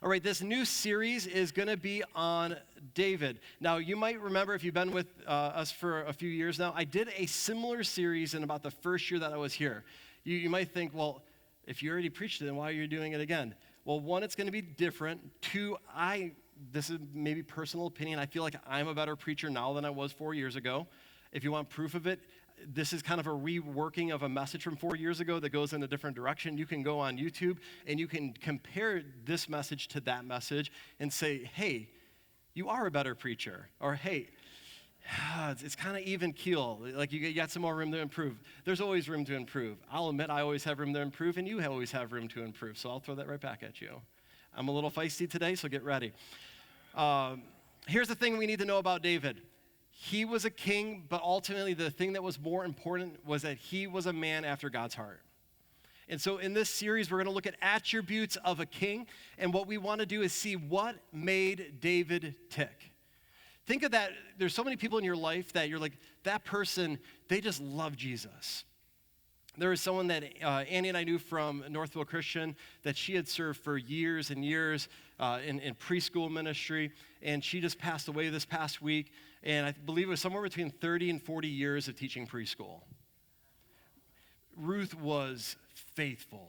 All right, this new series is going to be on David. Now, you might remember, if you've been with us for a few years now, I did a similar series in about the first year that I was here. You might think, well, if you already preached it, then why are you doing it again? Well, one, it's going to be different. Two, this is maybe personal opinion, I feel like I'm a better preacher now than I was 4 years ago. If you want proof of it, this is kind of a reworking of a message from 4 years ago that goes in a different direction. You can go on YouTube and you can compare this message to that message and say, hey, you are a better preacher. Or, hey, it's kind of even keel. Like you got some more room to improve. There's always room to improve. I'll admit I always have room to improve, and you always have room to improve. So I'll throw that right back at you. I'm a little feisty today, so get ready. Here's the thing we need to know about David. He was a king, but ultimately the thing that was more important was that he was a man after God's heart. And so in this series, we're going to look at attributes of a king, and what we want to do is see what made David tick. Think of that. There's so many people in your life that you're like, that person, they just love Jesus. There was someone that Annie and I knew from Northville Christian that she had served for years and years in preschool ministry, and she just passed away this past week. And I believe it was somewhere between 30 and 40 years of teaching preschool. Ruth was faithful.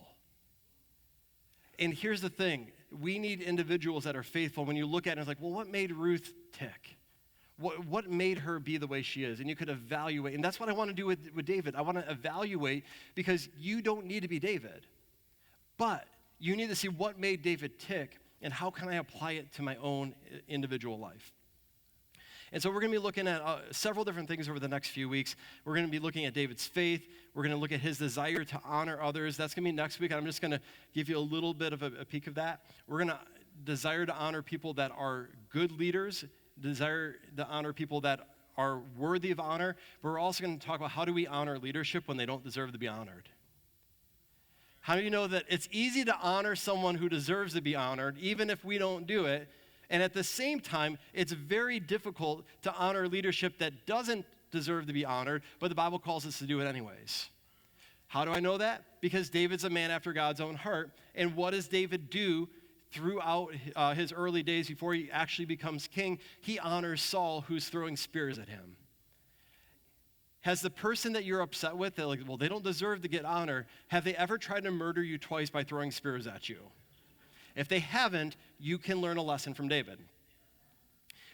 And here's the thing. We need individuals that are faithful. When you look at it, it's like, well, what made Ruth tick? What made her be the way she is? And you could evaluate. And that's what I want to do with David. I want to evaluate, because you don't need to be David. But you need to see what made David tick and how can I apply it to my own individual life. And so we're going to be looking at several different things over the next few weeks. We're going to be looking at David's faith. We're going to look at his desire to honor others. That's going to be next week. I'm just going to give you a little bit of a peek of that. We're going to desire to honor people that are good leaders, desire to honor people that are worthy of honor. But we're also going to talk about how do we honor leadership when they don't deserve to be honored. How do you know that it's easy to honor someone who deserves to be honored, even if we don't do it? And at the same time, it's very difficult to honor leadership that doesn't deserve to be honored, but the Bible calls us to do it anyways. How do I know that? Because David's a man after God's own heart. And what does David do throughout his early days before he actually becomes king? He honors Saul, who's throwing spears at him. Has the person that you're upset with, they're like, well, they don't deserve to get honor, have they ever tried to murder you twice by throwing spears at you? If they haven't, you can learn a lesson from David.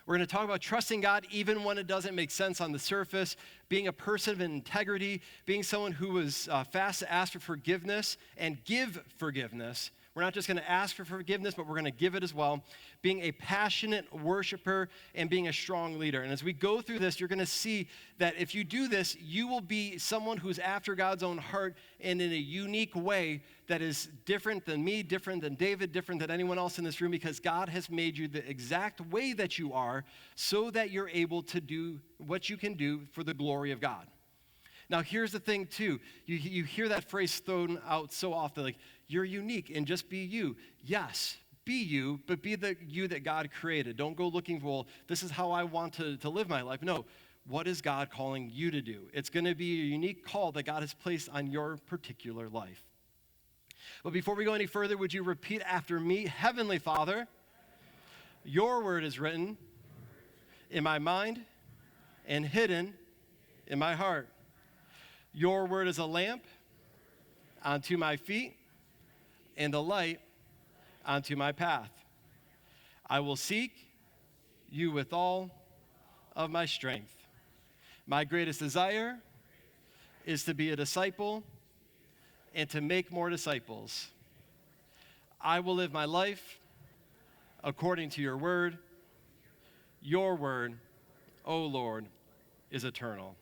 We're going to talk about trusting God even when it doesn't make sense on the surface, being a person of integrity, being someone who was fast to ask for forgiveness and give forgiveness. We're not just going to ask for forgiveness, but we're going to give it as well. Being a passionate worshiper and being a strong leader. And as we go through this, you're going to see that if you do this, you will be someone who's after God's own heart and in a unique way that is different than me, different than David, different than anyone else in this room, because God has made you the exact way that you are so that you're able to do what you can do for the glory of God. Now, here's the thing, too. You hear that phrase thrown out so often, like, you're unique and just be you. Yes, be you, but be the you that God created. Don't go looking for, well, this is how I want to live my life. No, what is God calling you to do? It's going to be a unique call that God has placed on your particular life. But before we go any further, would you repeat after me? Heavenly Father, your word is written in my mind and hidden in my heart. Your word is a lamp unto my feet and a light unto my path. I will seek you with all of my strength. My greatest desire is to be a disciple and to make more disciples. I will live my life according to your word. Your word, O Lord, is eternal.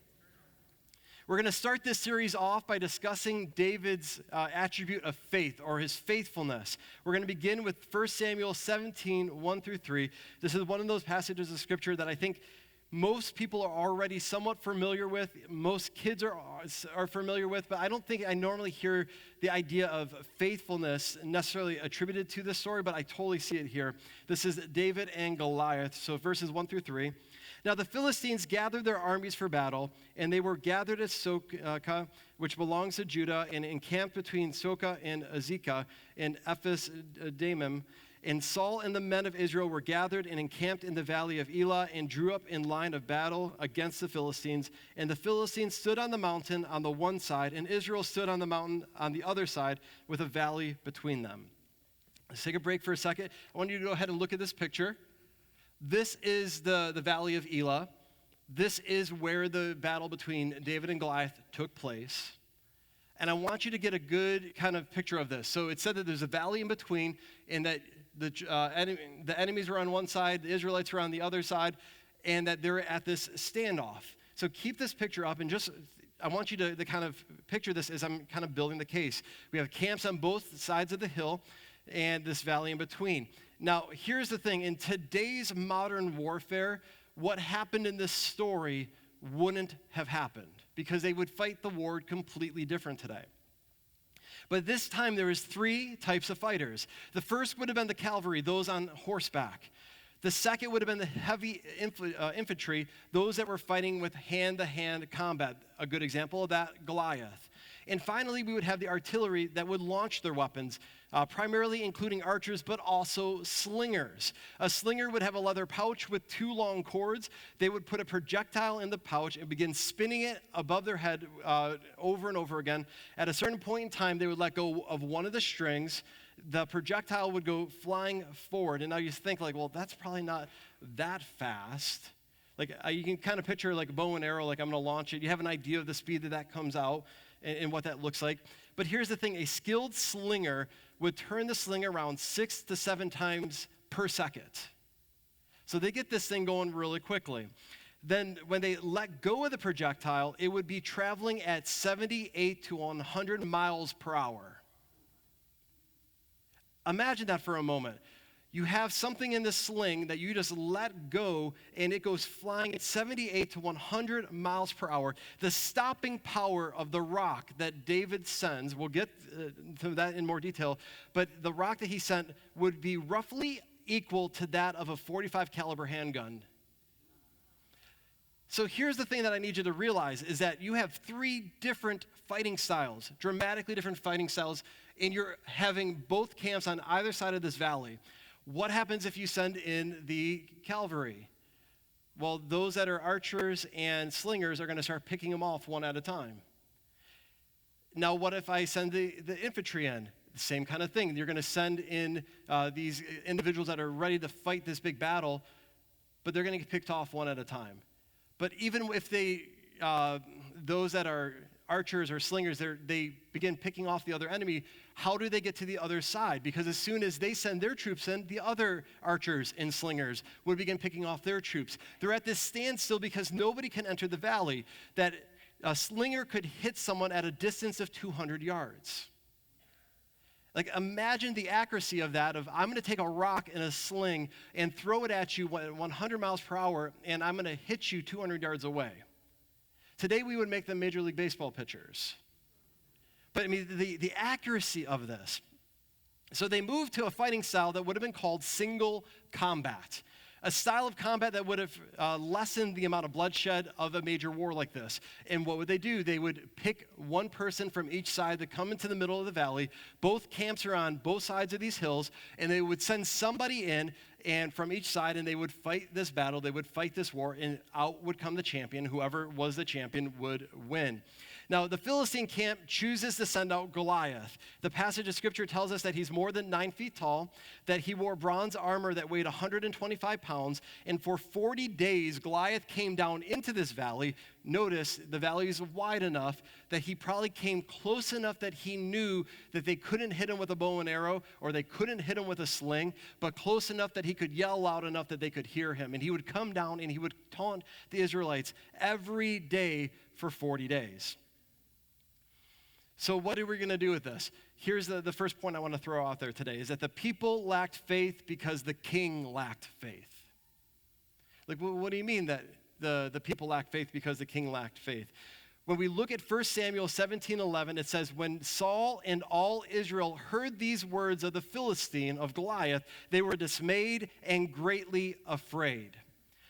We're going to start this series off by discussing David's attribute of faith, or his faithfulness. We're going to begin with 1 Samuel 17, 1 through 3. This is one of those passages of Scripture that I think most people are already somewhat familiar with. Most kids are familiar with, but I don't think I normally hear the idea of faithfulness necessarily attributed to this story, but I totally see it here. This is David and Goliath, so verses 1 through 3. Now the Philistines gathered their armies for battle, and they were gathered at Soka, which belongs to Judah, and encamped between Soka and Azekah in Ephes Dammim. And Saul and the men of Israel were gathered and encamped in the valley of Elah and drew up in line of battle against the Philistines. And the Philistines stood on the mountain on the one side, and Israel stood on the mountain on the other side with a valley between them. Let's take a break for a second. I want you to go ahead and look at this picture. This is the valley of Elah. This is where the battle between David and Goliath took place. And I want you to get a good kind of picture of this. So it said that there's a valley in between, and that the enemies were on one side, the Israelites were on the other side, and that they're at this standoff. So keep this picture up, and I want you to kind of picture this as I'm kind of building the case. We have camps on both sides of the hill and this valley in between. Now, here's the thing. In today's modern warfare, what happened in this story wouldn't have happened because they would fight the war completely different today. But this time there was 3 types of fighters. The first would have been the cavalry, those on horseback. The second would have been the heavy infantry, those that were fighting with hand-to-hand combat. A good example of that, Goliath. And finally, we would have the artillery that would launch their weapons, primarily including archers, but also slingers. A slinger would have a leather pouch with 2 long cords. They would put a projectile in the pouch and begin spinning it above their head over and over again. At a certain point in time, they would let go of one of the strings. The projectile would go flying forward. And now you think like, well, that's probably not that fast. Like you can kind of picture like a bow and arrow, like I'm going to launch it. You have an idea of the speed that comes out and what that looks like. But here's the thing, a skilled slinger would turn the sling around 6 to 7 times per second. So they get this thing going really quickly. Then when they let go of the projectile, it would be traveling at 78 to 100 miles per hour. Imagine that for a moment. You have something in the sling that you just let go, and it goes flying at 78 to 100 miles per hour. The stopping power of the rock that David sends, we'll get to that in more detail, but the rock that he sent would be roughly equal to that of a .45 caliber handgun. So here's the thing that I need you to realize is that you have 3 different fighting styles, dramatically different fighting styles, and you're having both camps on either side of this valley. What happens if you send in the cavalry? Well, those that are archers and slingers are going to start picking them off one at a time. Now, what if I send the infantry in? The same kind of thing. You're going to send in these individuals that are ready to fight this big battle, but they're going to get picked off one at a time. But even if those that are archers or slingers, they begin picking off the other enemy, how do they get to the other side? Because as soon as they send their troops in, the other archers and slingers would begin picking off their troops. They're at this standstill because nobody can enter the valley. That a slinger could hit someone at a distance of 200 yards. Like imagine the accuracy of that, of I'm going to take a rock in a sling and throw it at you at 100 miles per hour, and I'm going to hit you 200 yards away. Today we would make them Major League Baseball pitchers. But I mean, the accuracy of this. So they moved to a fighting style that would have been called single combat. A style of combat that would have lessened the amount of bloodshed of a major war like this. And what would they do? They would pick one person from each side to come into the middle of the valley. Both camps are on both sides of these hills, and they would send somebody in and from each side, and they would fight this battle. They would fight this war, and out would come the champion. Whoever was the champion would win. Now, the Philistine camp chooses to send out Goliath. The passage of Scripture tells us that he's more than 9 feet tall, that he wore bronze armor that weighed 125 pounds, and for 40 days, Goliath came down into this valley. Notice, the valley is wide enough that he probably came close enough that he knew that they couldn't hit him with a bow and arrow, or they couldn't hit him with a sling, but close enough that he could yell loud enough that they could hear him. And he would come down and he would taunt the Israelites every day for 40 days. So what are we going to do with this? Here's the first point I want to throw out there today, is that the people lacked faith because the king lacked faith. Like, what do you mean that the people lacked faith because the king lacked faith? When we look at 1 Samuel 17:11, it says, when Saul and all Israel heard these words of the Philistine, of Goliath, they were dismayed and greatly afraid.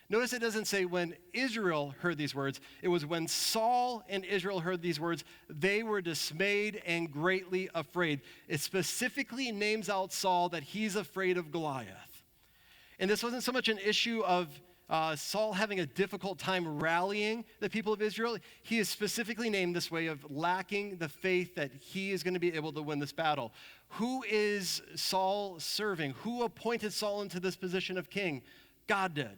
Notice it doesn't say when Israel heard these words. It was when Saul and Israel heard these words, they were dismayed and greatly afraid. It specifically names out Saul that he's afraid of Goliath. And this wasn't so much an issue of Saul having a difficult time rallying the people of Israel. He is specifically named this way of lacking the faith that he is going to be able to win this battle. Who is Saul serving? Who appointed Saul into this position of king? God did.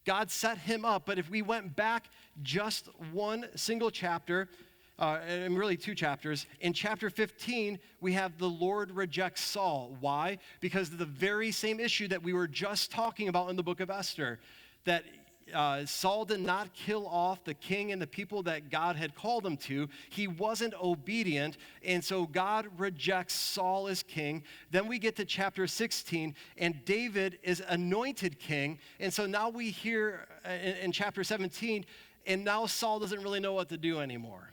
God set him up, but if we went back just one single chapter, and really two chapters, in chapter 15, we have the Lord rejects Saul. Why? Because of the very same issue that we were just talking about in the book of Esther, that Saul did not kill off the king and the people that God had called him to. He wasn't obedient, and so God rejects Saul as king. Then we get to chapter 16, and David is anointed king, and so now we hear in chapter 17, and now Saul doesn't really know what to do anymore,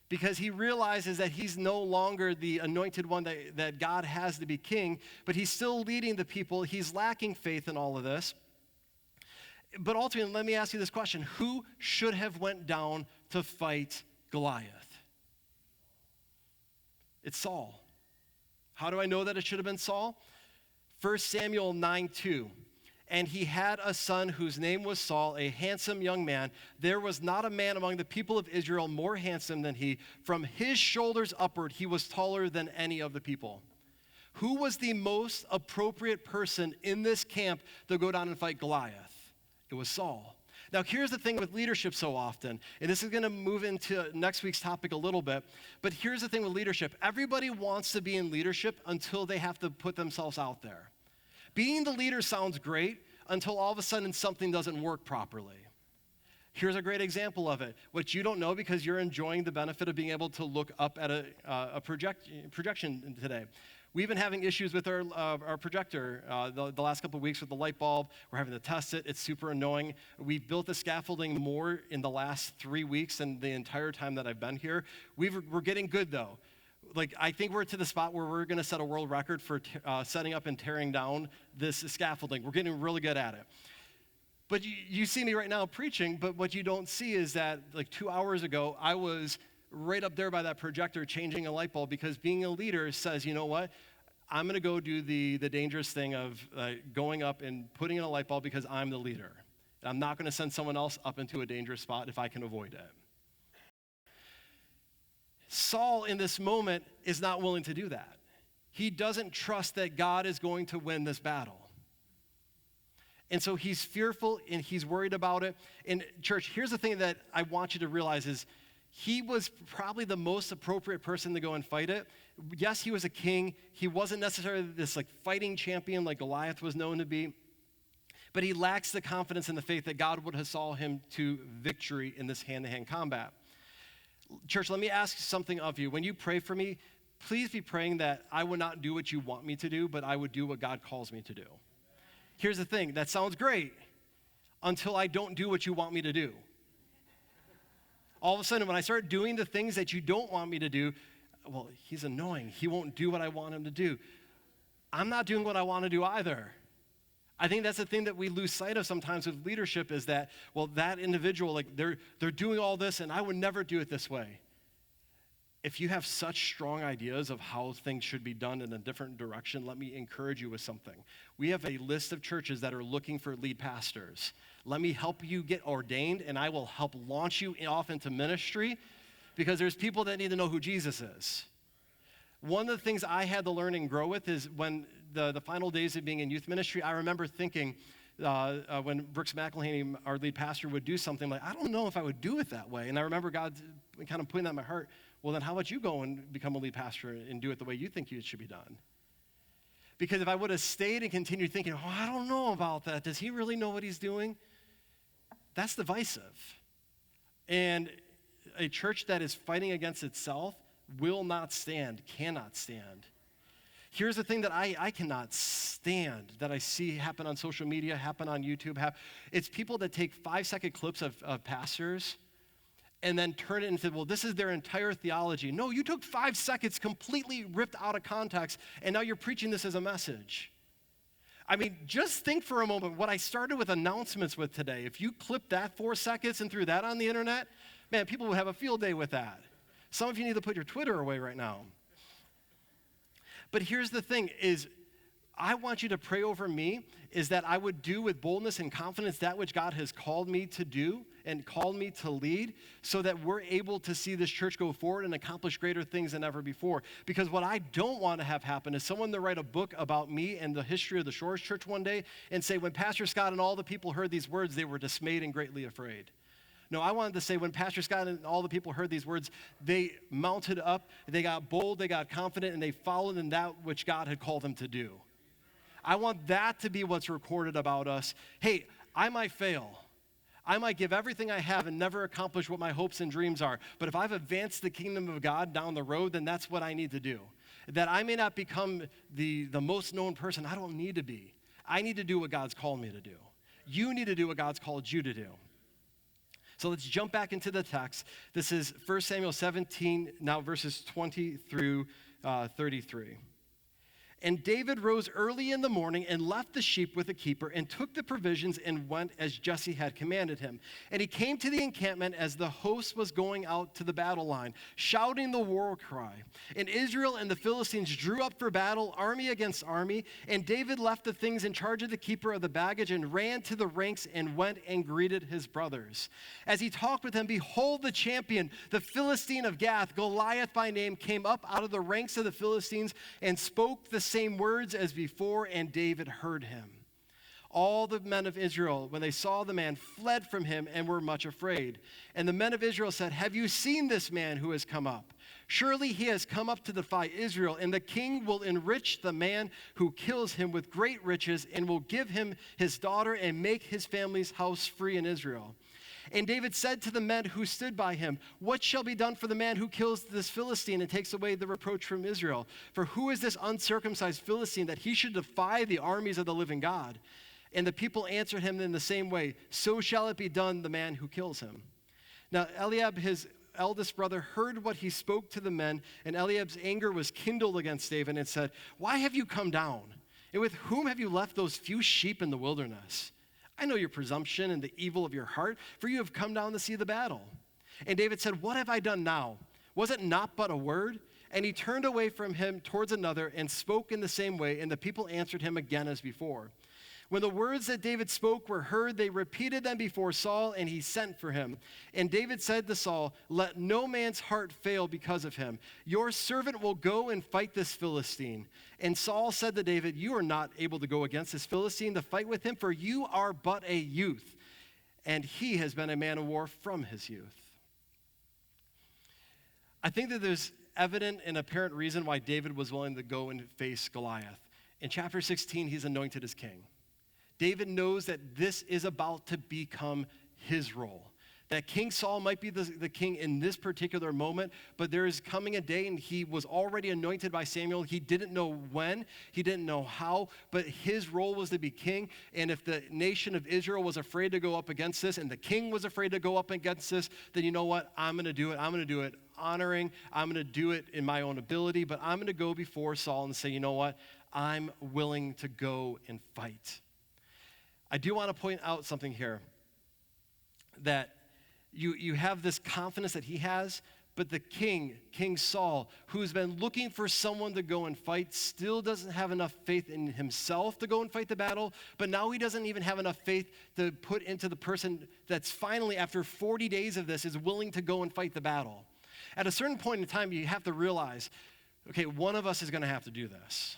because he realizes that he's no longer the anointed one that God has to be king, but he's still leading the people. He's lacking faith in all of this. But ultimately, let me ask you this question. Who should have went down to fight Goliath? It's Saul. How do I know that it should have been Saul? 1 Samuel 9:2. And he had a son whose name was Saul, a handsome young man. There was not a man among the people of Israel more handsome than he. From his shoulders upward, he was taller than any of the people. Who was the most appropriate person in this camp to go down and fight Goliath? It was Saul. Now, here's the thing with leadership so often, and this is going to move into next week's topic a little bit, but here's the thing with leadership. Everybody wants to be in leadership until they have to put themselves out there. Being the leader sounds great until all of a sudden something doesn't work properly. Here's a great example of it, which you don't know because you're enjoying the benefit of being able to look up at a projection today. We've been having issues with our projector the last couple of weeks with the light bulb. We're having to test it. It's super annoying. We've built the scaffolding more in the last 3 weeks than the entire time that I've been here. We're getting good, though. Like, I think we're to the spot where we're going to set a world record for setting up and tearing down this scaffolding. We're getting really good at it. But you see me right now preaching, but what you don't see is that, like, 2 hours ago, I was right up there by that projector changing a light bulb, because being a leader says, you know what, I'm going to go do the dangerous thing of going up and putting in a light bulb because I'm the leader. And I'm not going to send someone else up into a dangerous spot if I can avoid it. Saul in this moment is not willing to do that. He doesn't trust that God is going to win this battle. And so he's fearful and he's worried about it. And church, here's the thing that I want you to realize is he was probably the most appropriate person to go and fight it. Yes, he was a king. He wasn't necessarily this like fighting champion like Goliath was known to be. But he lacks the confidence and the faith that God would have saw him to victory in this hand-to-hand combat. Church, let me ask something of you. When you pray for me, please be praying that I would not do what you want me to do, but I would do what God calls me to do. Here's the thing. That sounds great until I don't do what you want me to do. All of a sudden, when I start doing the things that you don't want me to do, well, he's annoying. He won't do what I want him to do. I'm not doing what I want to do either. I think that's the thing that we lose sight of sometimes with leadership is that, well, that individual, like they're doing all this and I would never do it this way. If you have such strong ideas of how things should be done in a different direction, let me encourage you with something. We have a list of churches that are looking for lead pastors. Let me help you get ordained, and I will help launch you off into ministry, because there's people that need to know who Jesus is. One of the things I had to learn and grow with is when the final days of being in youth ministry, I remember thinking when Brooks McElhaney, our lead pastor, would do something like, I don't know if I would do it that way. And I remember God kind of putting that in my heart. Well, then how about you go and become a lead pastor and do it the way you think it should be done? Because if I would have stayed and continued thinking, oh, I don't know about that. Does he really know what he's doing? That's divisive. And a church that is fighting against itself will not stand, cannot stand. Here's the thing that I cannot stand that I see happen on social media, happen on YouTube. It's people that take 5-second clips of pastors and then turn it into, well, this is their entire theology. No, you took 5 seconds, completely ripped out of context, and now you're preaching this as a message. I mean, just think for a moment what I started with announcements with today. If you clip that 4 seconds and threw that on the internet, man, people would have a field day with that. Some of you need to put your Twitter away right now. But here's the thing is, I want you to pray over me is that I would do with boldness and confidence that which God has called me to do and called me to lead so that we're able to see this church go forward and accomplish greater things than ever before. Because what I don't want to have happen is someone to write a book about me and the history of the Shores Church one day and say, when Pastor Scott and all the people heard these words, they were dismayed and greatly afraid. No, I wanted to say when Pastor Scott and all the people heard these words, they mounted up, they got bold, they got confident, and they followed in that which God had called them to do. I want that to be what's recorded about us. Hey, I might fail. I might give everything I have and never accomplish what my hopes and dreams are. But if I've advanced the kingdom of God down the road, then that's what I need to do. That I may not become the most known person. I don't need to be. I need to do what God's called me to do. You need to do what God's called you to do. So let's jump back into the text. This is 1 Samuel 17, now verses 20 through 33. And David rose early in the morning and left the sheep with the keeper and took the provisions and went as Jesse had commanded him. And he came to the encampment as the host was going out to the battle line, shouting the war cry. And Israel and the Philistines drew up for battle, army against army. And David left the things in charge of the keeper of the baggage and ran to the ranks and went and greeted his brothers. As he talked with them, behold, the champion, the Philistine of Gath, Goliath by name, came up out of the ranks of the Philistines and spoke the same words as before, and David heard him. All the men of Israel, when they saw the man, fled from him and were much afraid. And the men of Israel said, have you seen this man who has come up? Surely he has come up to defy Israel, and the king will enrich the man who kills him with great riches and will give him his daughter and make his family's house free in Israel. And David said to the men who stood by him, what shall be done for the man who kills this Philistine and takes away the reproach from Israel? For who is this uncircumcised Philistine that he should defy the armies of the living God? And the people answered him in the same way, so shall it be done the man who kills him. Now Eliab, his eldest brother, heard what he spoke to the men, and Eliab's anger was kindled against David and said, why have you come down? And with whom have you left those few sheep in the wilderness? I know your presumption and the evil of your heart, for you have come down to see the battle. And David said, what have I done now? Was it not but a word? And he turned away from him towards another and spoke in the same way, and the people answered him again as before. When the words that David spoke were heard, they repeated them before Saul, and he sent for him. And David said to Saul, let no man's heart fail because of him. Your servant will go and fight this Philistine. And Saul said to David, you are not able to go against this Philistine to fight with him, for you are but a youth, and he has been a man of war from his youth. I think that there's evident and apparent reason why David was willing to go and face Goliath. In chapter 16, he's anointed as king. David knows that this is about to become his role. That King Saul might be the king in this particular moment, but there is coming a day, and he was already anointed by Samuel. He didn't know when, he didn't know how, but his role was to be king. And if the nation of Israel was afraid to go up against this, and the king was afraid to go up against this, then you know what? I'm going to do it. I'm going to do it honoring. I'm going to do it in my own ability, but I'm going to go before Saul and say, you know what? I'm willing to go and fight. I do want to point out something here, that you have this confidence that he has, but the king, King Saul, who's been looking for someone to go and fight, still doesn't have enough faith in himself to go and fight the battle, but now he doesn't even have enough faith to put into the person that's finally, after 40 days of this, is willing to go and fight the battle. At a certain point in time, you have to realize, okay, one of us is going to have to do this.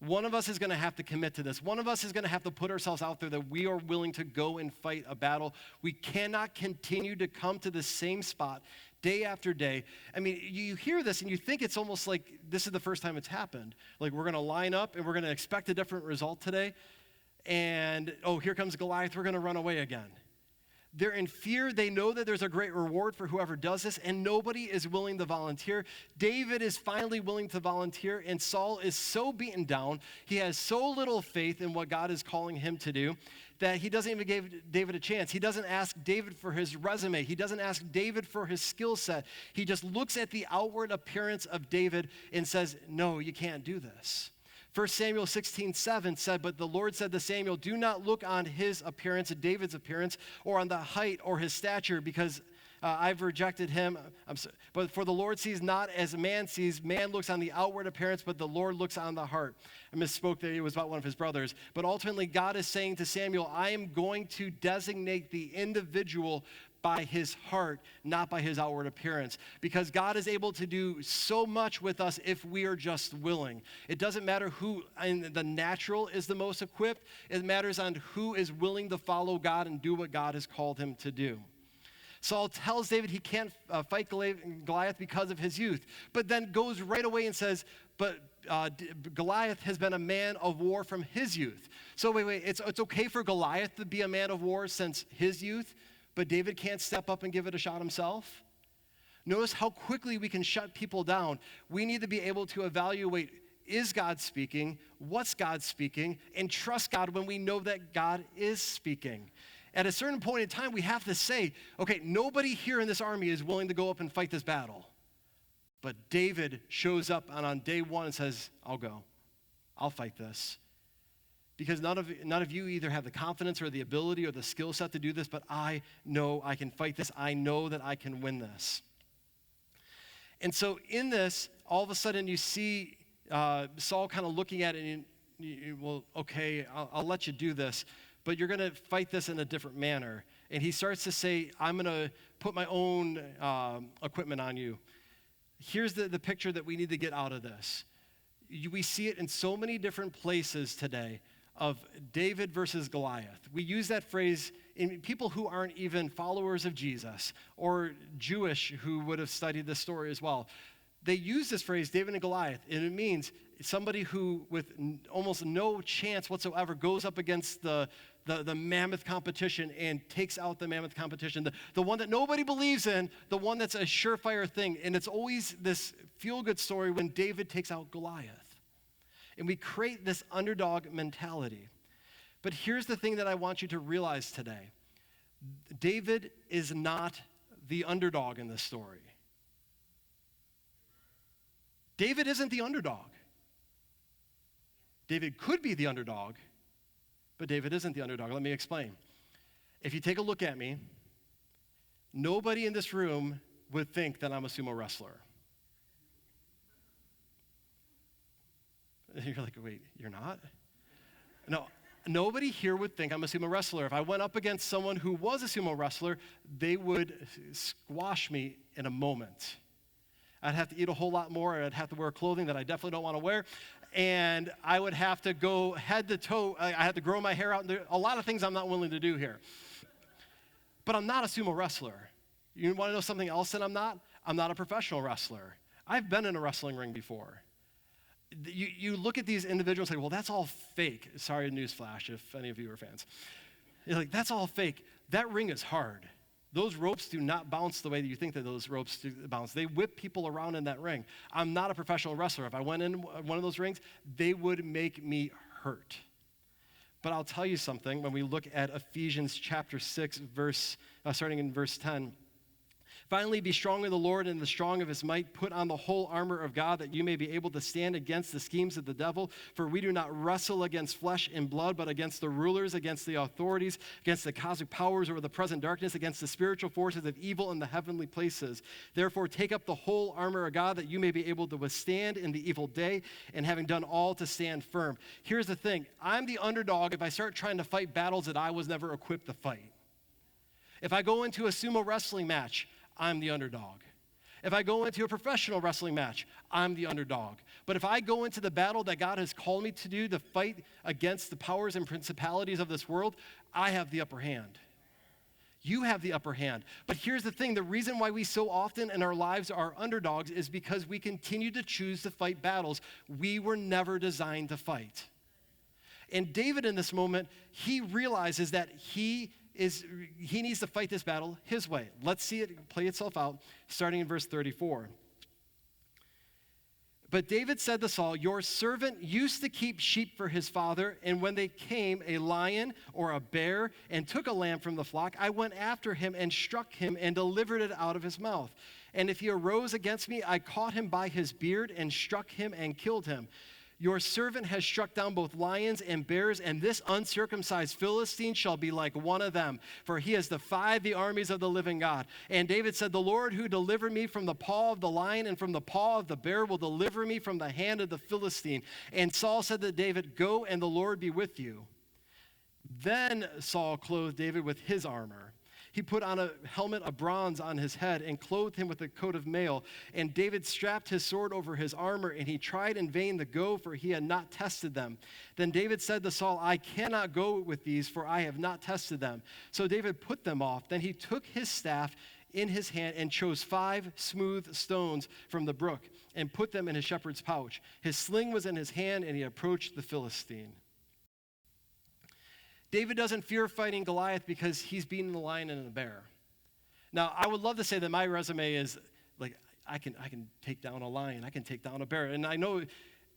One of us is going to have to commit to this. One of us is going to have to put ourselves out there that we are willing to go and fight a battle. We cannot continue to come to the same spot day after day. I mean, you hear this and you think it's almost like this is the first time it's happened. Like we're going to line up and we're going to expect a different result today. And, oh, here comes Goliath. We're going to run away again. They're in fear. They know that there's a great reward for whoever does this, and nobody is willing to volunteer. David is finally willing to volunteer, and Saul is so beaten down. He has so little faith in what God is calling him to do that he doesn't even give David a chance. He doesn't ask David for his resume. He doesn't ask David for his skill set. He just looks at the outward appearance of David and says, no, you can't do this. 1 Samuel 16:7 said, but the Lord said to Samuel, do not look on his appearance, David's appearance, or on the height or his stature, because I've rejected him. But for the Lord sees not as man sees. Man looks on the outward appearance, but the Lord looks on the heart. I misspoke that it was about one of his brothers. But ultimately, God is saying to Samuel, I am going to designate the individual by his heart, not by his outward appearance. Because God is able to do so much with us if we are just willing. It doesn't matter who in the natural is the most equipped. It matters on who is willing to follow God and do what God has called him to do. Saul tells David he can't fight Goliath because of his youth, but then goes right away and says, but Goliath has been a man of war from his youth. So wait, it's okay for Goliath to be a man of war since his youth, but David can't step up and give it a shot himself? Notice how quickly we can shut people down. We need to be able to evaluate, is God speaking? What's God speaking? And trust God when we know that God is speaking. At a certain point in time, we have to say, okay, nobody here in this army is willing to go up and fight this battle. But David shows up and on day one and says, I'll go. I'll fight this. Because none of you either have the confidence or the ability or the skill set to do this, but I know I can fight this. I know that I can win this. And so in this, all of a sudden you see Saul kind of looking at it and well, okay, I'll let you do this, but you're going to fight this in a different manner. And he starts to say, I'm going to put my own equipment on you. Here's the picture that we need to get out of this. We see it in so many different places today of David versus Goliath. We use that phrase in people who aren't even followers of Jesus or Jewish who would have studied this story as well. They use this phrase, David and Goliath, and it means somebody who with almost no chance whatsoever goes up against the mammoth competition and takes out the mammoth competition, the one that nobody believes in, the one that's a surefire thing. And it's always this feel-good story when David takes out Goliath. And we create this underdog mentality. But here's the thing that I want you to realize today. David is not the underdog in this story. David isn't the underdog. David could be the underdog, but David isn't the underdog. Let me explain. If you take a look at me, nobody in this room would think that I'm a sumo wrestler. You're like, wait, you're not? No, nobody here would think I'm a sumo wrestler. If I went up against someone who was a sumo wrestler, they would squash me in a moment. I'd have to eat a whole lot more, or I'd have to wear clothing that I definitely don't want to wear, and I would have to go head to toe. I had to grow my hair out. A lot of things I'm not willing to do here. But I'm not a sumo wrestler. You want to know something else that I'm not? I'm not a professional wrestler. I've been in a wrestling ring before. You look at these individuals and say, well, that's all fake. Sorry, newsflash, if any of you are fans. You're like, that's all fake. That ring is hard. Those ropes do not bounce the way that you think that those ropes do bounce. They whip people around in that ring. I'm not a professional wrestler. If I went in one of those rings, they would make me hurt. But I'll tell you something. When we look at Ephesians chapter 6, starting in verse 10, finally, be strong in the Lord and the strong of his might. Put on the whole armor of God that you may be able to stand against the schemes of the devil. For we do not wrestle against flesh and blood, but against the rulers, against the authorities, against the cosmic powers over the present darkness, against the spiritual forces of evil in the heavenly places. Therefore, take up the whole armor of God that you may be able to withstand in the evil day, and having done all to stand firm. Here's the thing. I'm the underdog if I start trying to fight battles that I was never equipped to fight. If I go into a sumo wrestling match, I'm the underdog. If I go into a professional wrestling match, I'm the underdog. But if I go into the battle that God has called me to do, to fight against the powers and principalities of this world, I have the upper hand. You have the upper hand. But here's the thing. The reason why we so often in our lives are underdogs is because we continue to choose to fight battles we were never designed to fight. And David in this moment, he realizes that he needs to fight this battle his way. Let's see it play itself out, starting in verse 34. But David said to Saul, your servant used to keep sheep for his father, and when they came, a lion or a bear, and took a lamb from the flock, I went after him and struck him and delivered it out of his mouth. And if he arose against me, I caught him by his beard and struck him and killed him. Your servant has struck down both lions and bears, and this uncircumcised Philistine shall be like one of them, for he has defied the armies of the living God. And David said, the Lord who delivered me from the paw of the lion and from the paw of the bear will deliver me from the hand of the Philistine. And Saul said to David, go, and the Lord be with you. Then Saul clothed David with his armor. He put on a helmet of bronze on his head and clothed him with a coat of mail. And David strapped his sword over his armor, and he tried in vain to go, for he had not tested them. Then David said to Saul, I cannot go with these, for I have not tested them. So David put them off. Then he took his staff in his hand and chose 5 smooth stones from the brook and put them in his shepherd's pouch. His sling was in his hand, and he approached the Philistine. David doesn't fear fighting Goliath because he's beaten a lion and a bear. Now, I would love to say that my resume is like, I can take down a lion, I can take down a bear. And I know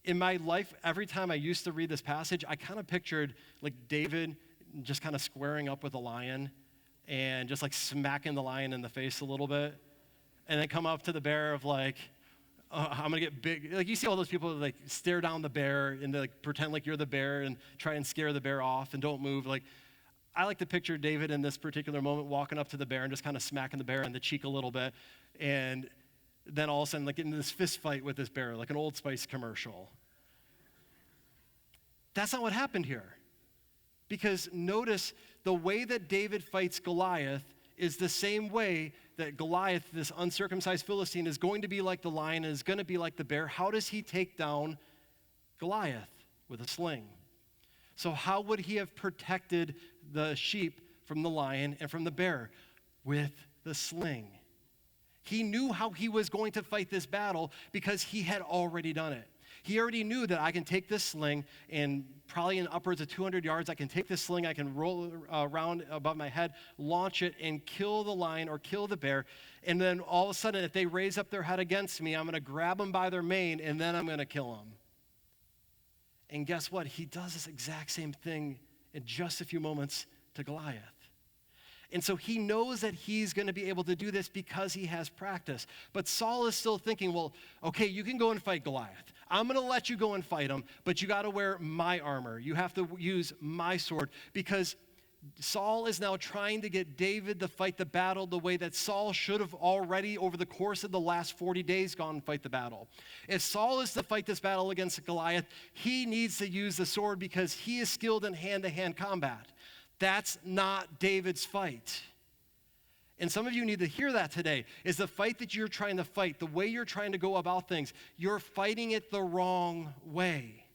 in my life, every time I used to read this passage, I kind of pictured like David just kind of squaring up with a lion and just like smacking the lion in the face a little bit. And then come up to the bear of like, I'm gonna get big. Like you see all those people that, like stare down the bear and they, like pretend like you're the bear and try and scare the bear off and don't move. Like I like to picture David in this particular moment walking up to the bear and just kind of smacking the bear in the cheek a little bit, and then all of a sudden like getting this fist fight with this bear, like an Old Spice commercial. That's not what happened here, because notice the way that David fights Goliath is the same way that Goliath, this uncircumcised Philistine, is going to be like the lion and is going to be like the bear. How does he take down Goliath? With a sling. So how would he have protected the sheep from the lion and from the bear? With the sling. He knew how he was going to fight this battle because he had already done it. He already knew that I can take this sling and probably in upwards of 200 yards, I can take this sling, I can roll around above my head, launch it, and kill the lion or kill the bear. And then all of a sudden, if they raise up their head against me, I'm going to grab them by their mane, and then I'm going to kill them. And guess what? He does this exact same thing in just a few moments to Goliath. And so he knows that he's going to be able to do this because he has practice. But Saul is still thinking, well, okay, you can go and fight Goliath. I'm going to let you go and fight him, but you got to wear my armor. You have to use my sword, because Saul is now trying to get David to fight the battle the way that Saul should have already, over the course of the last 40 days, gone and fight the battle. If Saul is to fight this battle against Goliath, he needs to use the sword because he is skilled in hand-to-hand combat. That's not David's fight. And some of you need to hear that today, is the fight that you're trying to fight, the way you're trying to go about things, you're fighting it the wrong way.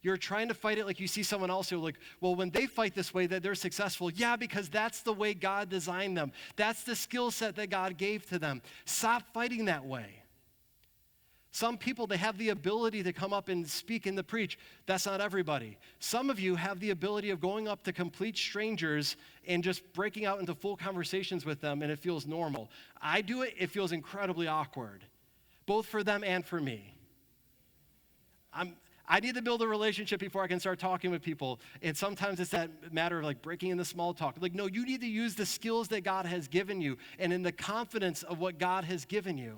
You're trying to fight it like you see someone else who's like, well, when they fight this way, that they're successful. Yeah, because that's the way God designed them. That's the skill set that God gave to them. Stop fighting that way. Some people, they have the ability to come up and speak and to preach. That's not everybody. Some of you have the ability of going up to complete strangers and just breaking out into full conversations with them, and it feels normal. I do it, it feels incredibly awkward, both for them and for me. I need to build a relationship before I can start talking with people, and sometimes it's that matter of like breaking into small talk. Like, no, you need to use the skills that God has given you and in the confidence of what God has given you.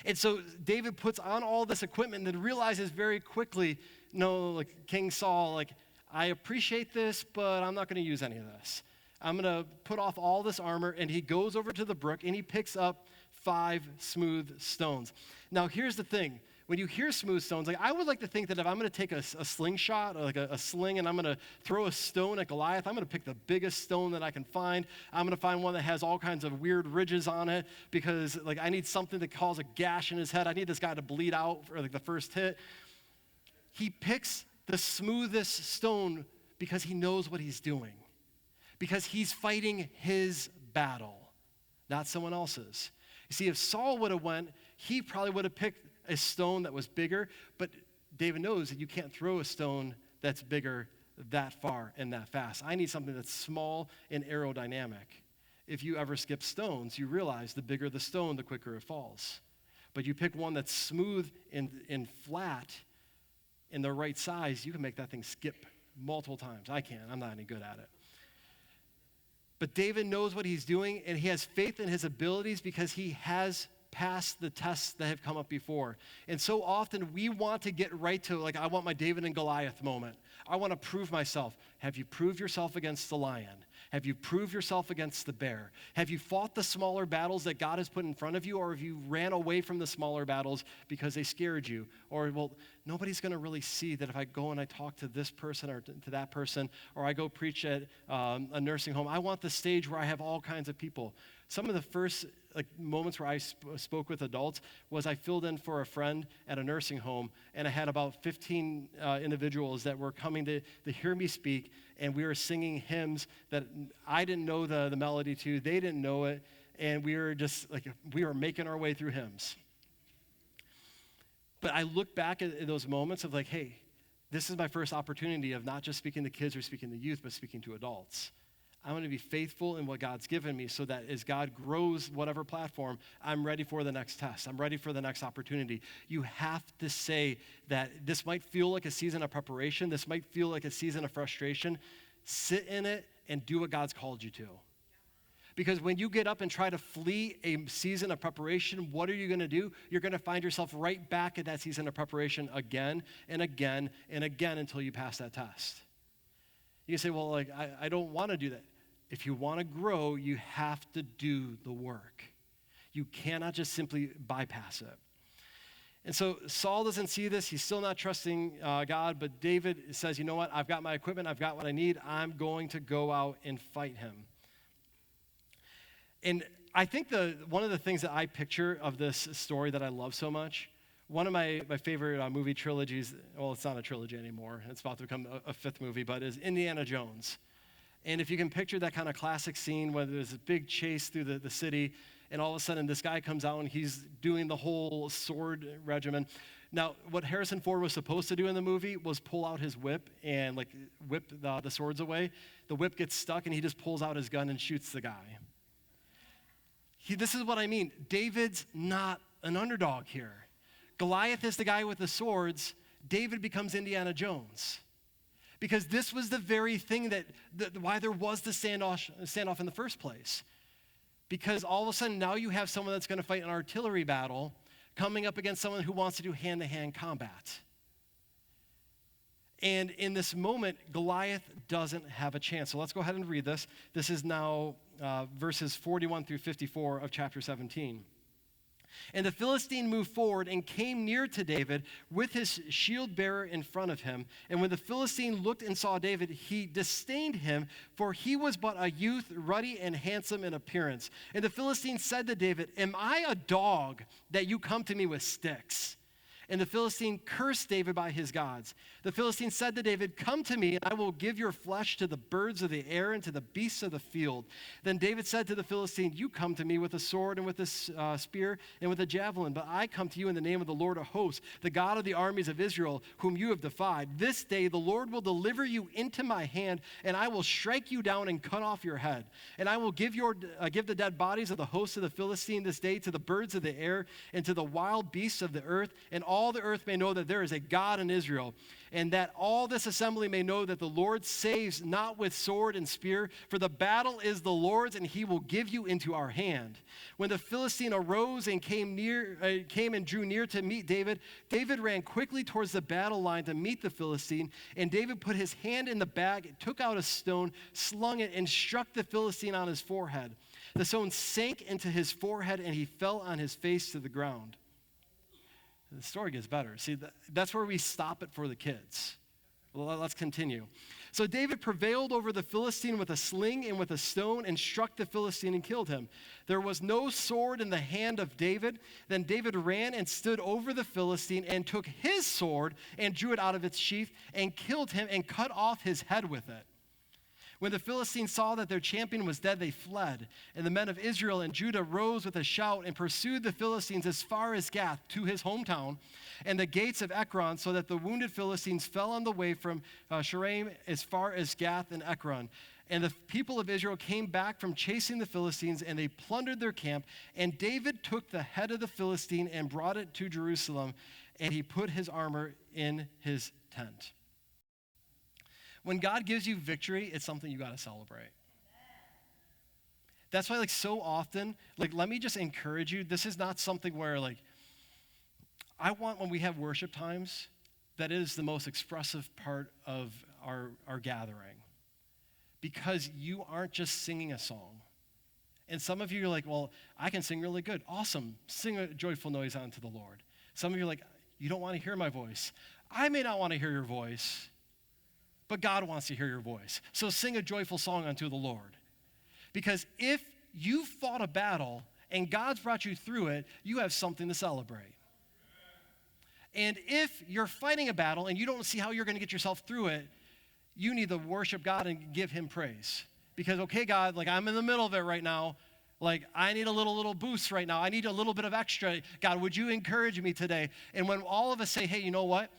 And so David puts on all this equipment and then realizes very quickly, no, like King Saul, like, I appreciate this, but I'm not going to use any of this. I'm going to put off all this armor, and he goes over to the brook and he picks up 5 smooth stones. Now, here's the thing. When you hear smooth stones, like I would like to think that if I'm going to take a slingshot, or like a sling, and I'm going to throw a stone at Goliath, I'm going to pick the biggest stone that I can find. I'm going to find one that has all kinds of weird ridges on it, because like I need something to cause a gash in his head. I need this guy to bleed out for like the first hit. He picks the smoothest stone because he knows what he's doing, because he's fighting his battle, not someone else's. You see, if Saul would have went, he probably would have picked a stone that was bigger, but David knows that you can't throw a stone that's bigger that far and that fast. I need something that's small and aerodynamic. If you ever skip stones, you realize the bigger the stone, the quicker it falls. But you pick one that's smooth and flat in the right size, you can make that thing skip multiple times. I can't. I'm not any good at it. But David knows what he's doing, and he has faith in his abilities because he has past the tests that have come up before. And so often we want to get right to, like, I want my David and Goliath moment. I want to prove myself. Have you proved yourself against the lion? Have you proved yourself against the bear? Have you fought the smaller battles that God has put in front of you, or have you ran away from the smaller battles because they scared you? Or, well, nobody's going to really see that if I go and I talk to this person or to that person, or I go preach at a nursing home. I want the stage where I have all kinds of people. Some of the first moments where I spoke with adults was I filled in for a friend at a nursing home, and I had about 15 individuals that were coming to hear me speak, and we were singing hymns that I didn't know the melody to, they didn't know it, and we were just we were making our way through hymns. But I look back at those moments of hey, this is my first opportunity of not just speaking to kids or speaking to youth, but speaking to adults. I'm going to be faithful in what God's given me so that as God grows whatever platform, I'm ready for the next test. I'm ready for the next opportunity. You have to say that this might feel like a season of preparation. This might feel like a season of frustration. Sit in it and do what God's called you to. Because when you get up and try to flee a season of preparation, what are you going to do? You're going to find yourself right back at that season of preparation again and again and again until you pass that test. You can say, well, I don't want to do that. If you want to grow, you have to do the work. You cannot just simply bypass it. And so Saul doesn't see this. He's still not trusting God, but David says, you know what? I've got my equipment. I've got what I need. I'm going to go out and fight him. And I think one of the things that I picture of this story that I love so much, one of my favorite movie trilogies, well, it's not a trilogy anymore. It's about to become a fifth movie, but is Indiana Jones. And if you can picture that kind of classic scene where there's a big chase through the city, and all of a sudden this guy comes out and he's doing the whole sword regimen. Now, what Harrison Ford was supposed to do in the movie was pull out his whip and whip the swords away. The whip gets stuck and he just pulls out his gun and shoots the guy. This is what I mean. David's not an underdog here. Goliath is the guy with the swords. David becomes Indiana Jones. Because this was the very thing why there was the standoff in the first place. Because all of a sudden now you have someone that's going to fight an artillery battle coming up against someone who wants to do hand-to-hand combat. And in this moment, Goliath doesn't have a chance. So let's go ahead and read this. This is now verses 41 through 54 of chapter 17. And the Philistine moved forward and came near to David with his shield bearer in front of him. And when the Philistine looked and saw David, he disdained him, for he was but a youth, ruddy and handsome in appearance. And the Philistine said to David, "Am I a dog that you come to me with sticks?" And the Philistine cursed David by his gods. The Philistine said to David, "Come to me, and I will give your flesh to the birds of the air and to the beasts of the field." Then David said to the Philistine, "You come to me with a sword and with a spear and with a javelin, but I come to you in the name of the Lord of hosts, the God of the armies of Israel, whom you have defied. This day the Lord will deliver you into my hand, and I will strike you down and cut off your head. And I will give the dead bodies of the hosts of the Philistine this day to the birds of the air and to the wild beasts of the earth, and all the earth may know that there is a God in Israel, and that all this assembly may know that the Lord saves not with sword and spear, for the battle is the Lord's, and he will give you into our hand." When the Philistine arose and came and drew near to meet David, David ran quickly towards the battle line to meet the Philistine, and David put his hand in the bag, took out a stone, slung it, and struck the Philistine on his forehead. The stone sank into his forehead, and he fell on his face to the ground. The story gets better. See, that's where we stop it for the kids. Well, let's continue. So David prevailed over the Philistine with a sling and with a stone and struck the Philistine and killed him. There was no sword in the hand of David. Then David ran and stood over the Philistine and took his sword and drew it out of its sheath and killed him and cut off his head with it. When the Philistines saw that their champion was dead, they fled. And the men of Israel and Judah rose with a shout and pursued the Philistines as far as Gath, to his hometown, and the gates of Ekron, so that the wounded Philistines fell on the way from Shaaraim as far as Gath and Ekron. And the people of Israel came back from chasing the Philistines, and they plundered their camp. And David took the head of the Philistine and brought it to Jerusalem, and he put his armor in his tent. When God gives you victory, it's something you got to celebrate. That's why, like, so often, like, let me just encourage you. This is not something where, like, I want when we have worship times, that is the most expressive part of our gathering. Because you aren't just singing a song. And some of you are like, well, I can sing really good. Awesome. Sing a joyful noise unto the Lord. Some of you are like, you don't want to hear my voice. I may not want to hear your voice, but God wants to hear your voice. So sing a joyful song unto the Lord. Because if you fought a battle and God's brought you through it, you have something to celebrate. And if you're fighting a battle and you don't see how you're going to get yourself through it, you need to worship God and give him praise. Because, okay, God, like, I'm in the middle of it right now. Like, I need a little boost right now. I need a little bit of extra. God, would you encourage me today? And when all of us say, hey, you know what?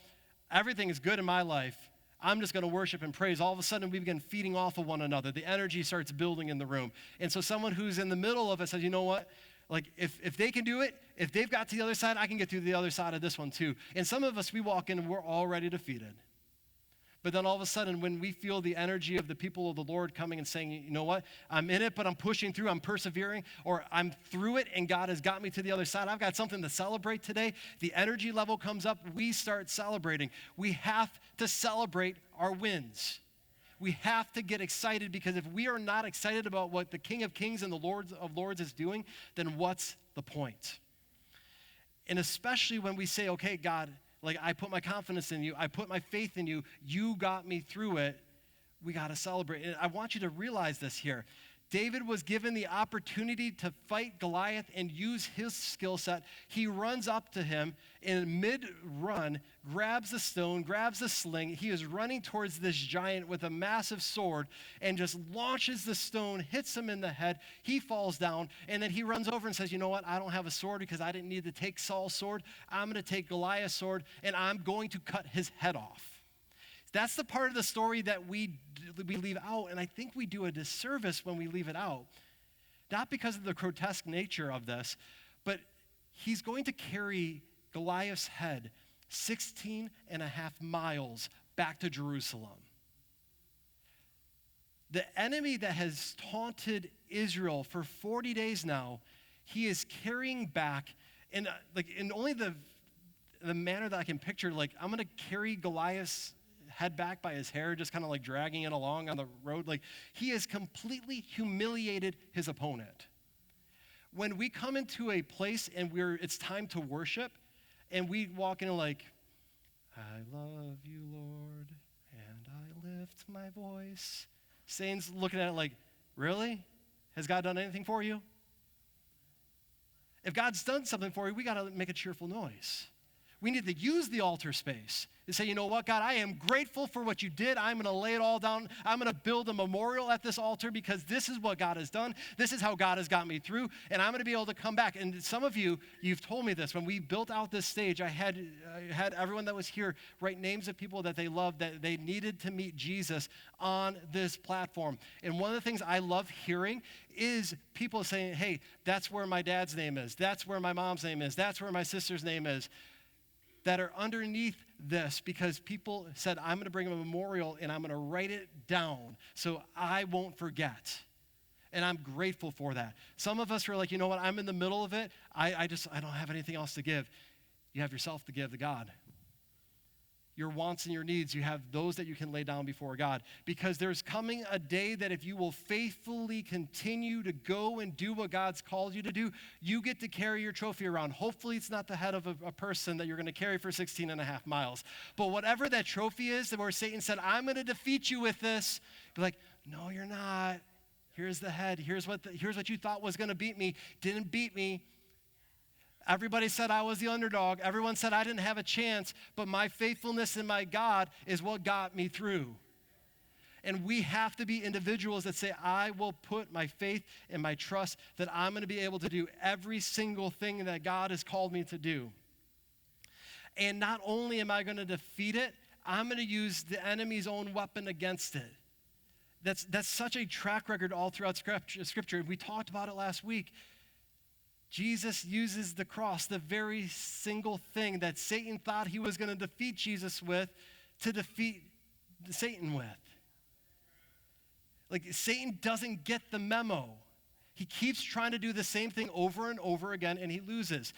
Everything is good in my life. I'm just going to worship and praise. All of a sudden, we begin feeding off of one another. The energy starts building in the room. And so someone who's in the middle of it says, you know what? Like, if they can do it, if they've got to the other side, I can get through the other side of this one too. And some of us, we walk in and we're already defeated. But then all of a sudden, when we feel the energy of the people of the Lord coming and saying, you know what, I'm in it, but I'm pushing through, I'm persevering, or I'm through it and God has got me to the other side, I've got something to celebrate today, the energy level comes up, we start celebrating. We have to celebrate our wins. We have to get excited, because if we are not excited about what the King of Kings and the Lord of Lords is doing, then what's the point? And especially when we say, okay, God, like, I put my confidence in you, I put my faith in you, you got me through it, we got to celebrate. And I want you to realize this here. David was given the opportunity to fight Goliath and use his skill set. He runs up to him in mid-run, grabs the stone, grabs the sling. He is running towards this giant with a massive sword and just launches the stone, hits him in the head. He falls down, and then he runs over and says, you know what? I don't have a sword because I didn't need to take Saul's sword. I'm going to take Goliath's sword, and I'm going to cut his head off. That's the part of the story that we leave out, and I think we do a disservice when we leave it out. Not because of the grotesque nature of this, but he's going to carry Goliath's head 16 and a half miles back to Jerusalem. The enemy that has taunted Israel for 40 days now, he is carrying back, in only the manner that I can picture, like, I'm going to carry Goliath's head back by his hair, just kind of like dragging it along on the road. Like, he has completely humiliated his opponent. When we come into a place and it's time to worship, and we walk in like, I love you, Lord, and I lift my voice. Satan's looking at it like, really? Has God done anything for you? If God's done something for you, we got to make a cheerful noise. We need to use the altar space and say, you know what, God, I am grateful for what you did. I'm going to lay it all down. I'm going to build a memorial at this altar because this is what God has done. This is how God has got me through, and I'm going to be able to come back. And some of you, you've told me this. When we built out this stage, I had everyone that was here write names of people that they loved, that they needed to meet Jesus on this platform. And one of the things I love hearing is people saying, hey, that's where my dad's name is. That's where my mom's name is. That's where my sister's name is. That are underneath this, because people said, I'm going to bring a memorial and I'm going to write it down so I won't forget. And I'm grateful for that. Some of us are like, you know what, I'm in the middle of it. I don't have anything else to give. You have yourself to give to God. Your wants and your needs, you have those that you can lay down before God. Because there's coming a day that if you will faithfully continue to go and do what God's called you to do, you get to carry your trophy around. Hopefully it's not the head of a person that you're going to carry for 16 and a half miles. But whatever that trophy is, where Satan said, I'm going to defeat you with this, be like, no, you're not. Here's the head. Here's what you thought was going to beat me. Didn't beat me. Everybody said I was the underdog. Everyone said I didn't have a chance, but my faithfulness in my God is what got me through. And we have to be individuals that say, I will put my faith and my trust that I'm going to be able to do every single thing that God has called me to do. And not only am I going to defeat it, I'm going to use the enemy's own weapon against it. That's such a track record all throughout Scripture. We talked about it last week. Jesus uses the cross, the very single thing that Satan thought he was going to defeat Jesus with, to defeat Satan with. Like, Satan doesn't get the memo. He keeps trying to do the same thing over and over again, and he loses.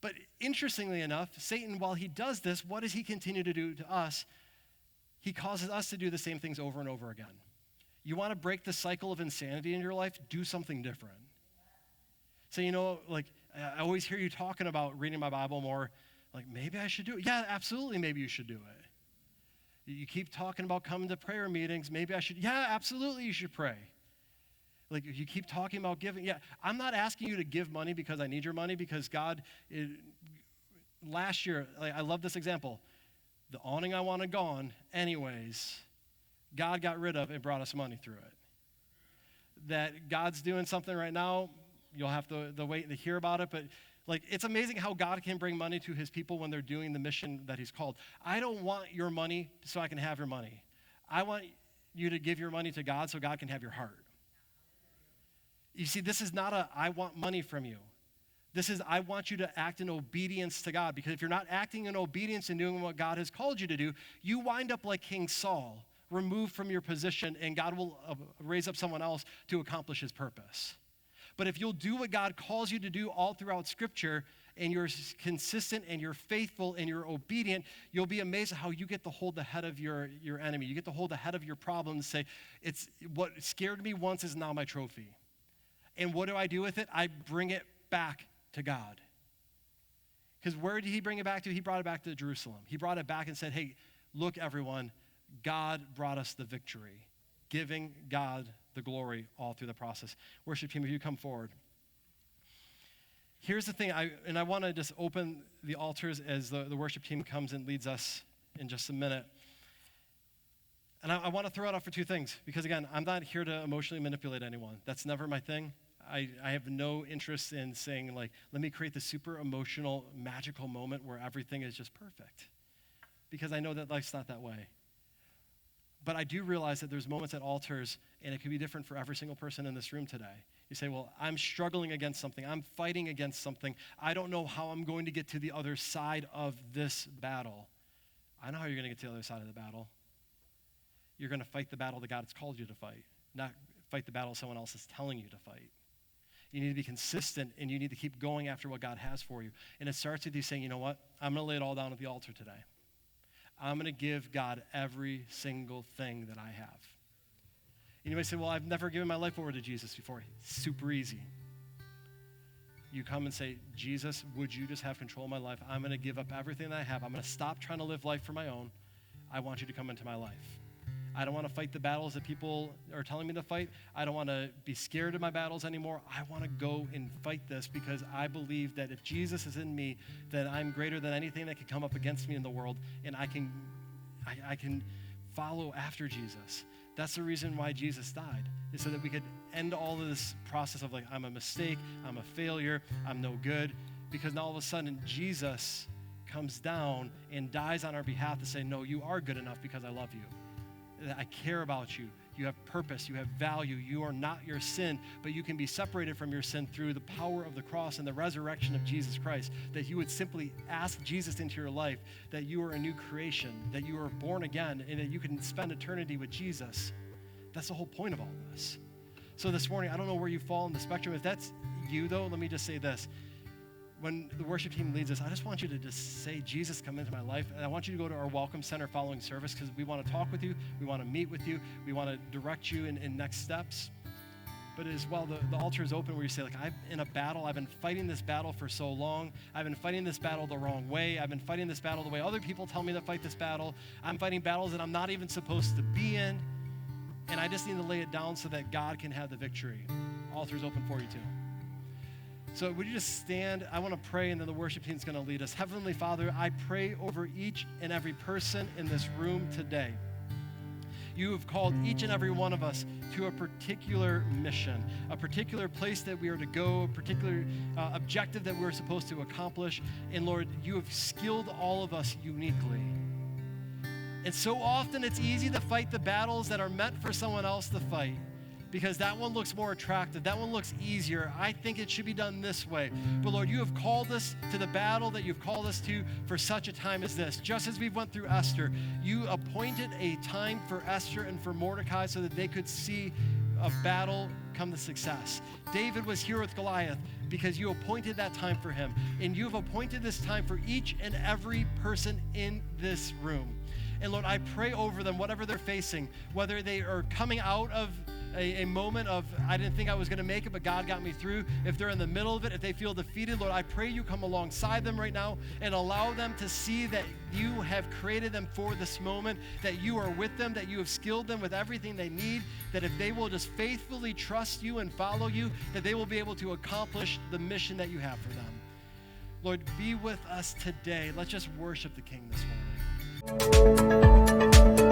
But interestingly enough, Satan, while he does this, what does he continue to do to us? He causes us to do the same things over and over again. You want to break the cycle of insanity in your life? Do something different. So, I always hear you talking about reading my Bible more. Like, maybe I should do it. Yeah, absolutely, maybe you should do it. You keep talking about coming to prayer meetings. Maybe I should. Yeah, absolutely, you should pray. Like, you keep talking about giving. Yeah, I'm not asking you to give money because I need your money, because God, last year, I love this example. The awning I wanted gone, anyways, God got rid of and brought us money through it. That God's doing something right now, you'll have to wait to hear about it, but it's amazing how God can bring money to his people when they're doing the mission that he's called. I don't want your money so I can have your money. I want you to give your money to God so God can have your heart. You see, this is not I want money from you. This is, I want you to act in obedience to God, because if you're not acting in obedience and doing what God has called you to do, you wind up like King Saul, removed from your position, and God will raise up someone else to accomplish his purpose. But if you'll do what God calls you to do all throughout Scripture, and you're consistent and you're faithful and you're obedient, you'll be amazed at how you get to hold the head of your enemy. You get to hold the head of your problem and say, it's what scared me once is now my trophy. And what do I do with it? I bring it back to God. Because where did he bring it back to? He brought it back to Jerusalem. He brought it back and said, hey, look, everyone, God brought us the victory, giving God the glory all through the process. Worship team, if you come forward. Here's the thing, I want to just open the altars as the worship team comes and leads us in just a minute. And I want to throw it out for two things, because again, I'm not here to emotionally manipulate anyone. That's never my thing. I have no interest in saying, let me create the super emotional, magical moment where everything is just perfect, because I know that life's not that way. But I do realize that there's moments at altars, and it could be different for every single person in this room today. You say, well, I'm struggling against something. I'm fighting against something. I don't know how I'm going to get to the other side of this battle. I know how you're going to get to the other side of the battle. You're going to fight the battle that God has called you to fight, not fight the battle someone else is telling you to fight. You need to be consistent, and you need to keep going after what God has for you. And it starts with you saying, you know what? I'm going to lay it all down at the altar today. I'm going to give God every single thing that I have. And you might say, well, I've never given my life over to Jesus before. Super easy. You come and say, Jesus, would you just have control of my life? I'm going to give up everything that I have. I'm going to stop trying to live life for my own. I want you to come into my life. I don't want to fight the battles that people are telling me to fight. I don't want to be scared of my battles anymore. I want to go and fight this, because I believe that if Jesus is in me, then I'm greater than anything that could come up against me in the world, and I can follow after Jesus. That's the reason why Jesus died, is so that we could end all of this process of I'm a mistake, I'm a failure, I'm no good, because now all of a sudden Jesus comes down and dies on our behalf to say, no, you are good enough because I love you. I care about you. You have purpose. You have value. You are not your sin, but you can be separated from your sin through the power of the cross and the resurrection of Jesus Christ. That you would simply ask Jesus into your life, that you are a new creation, that you are born again, and that you can spend eternity with Jesus. That's the whole point of all this. So this morning, I don't know where you fall in the spectrum. If that's you, though, let me just say this. When the worship team leads us, I just want you to just say, Jesus, come into my life. And I want you to go to our Welcome Center following service, because we want to talk with you. We want to meet with you. We want to direct you in next steps. But as well, the altar is open where you say, I'm in a battle. I've been fighting this battle for so long. I've been fighting this battle the wrong way. I've been fighting this battle the way other people tell me to fight this battle. I'm fighting battles that I'm not even supposed to be in. And I just need to lay it down so that God can have the victory. Altar is open for you too. So would you just stand? I want to pray, and then the worship team is going to lead us. Heavenly Father, I pray over each and every person in this room today. You have called each and every one of us to a particular mission, a particular place that we are to go, a particular objective that we're supposed to accomplish. And Lord, you have skilled all of us uniquely. And so often it's easy to fight the battles that are meant for someone else to fight, because that one looks more attractive. That one looks easier. I think it should be done this way. But Lord, you have called us to the battle that you've called us to for such a time as this. Just as we went through Esther, you appointed a time for Esther and for Mordecai so that they could see of battle come to success. David was here with Goliath because you appointed that time for him. And you've appointed this time for each and every person in this room. And Lord, I pray over them, whatever they're facing, whether they are coming out of a moment of, I didn't think I was going to make it, but God got me through. If they're in the middle of it, if they feel defeated, Lord, I pray you come alongside them right now and allow them to see that you have created them for this moment, that you are with them, that you have skilled them with everything they need, that if they will just faithfully trust you and follow you, that they will be able to accomplish the mission that you have for them. Lord, be with us today. Let's just worship the King this morning.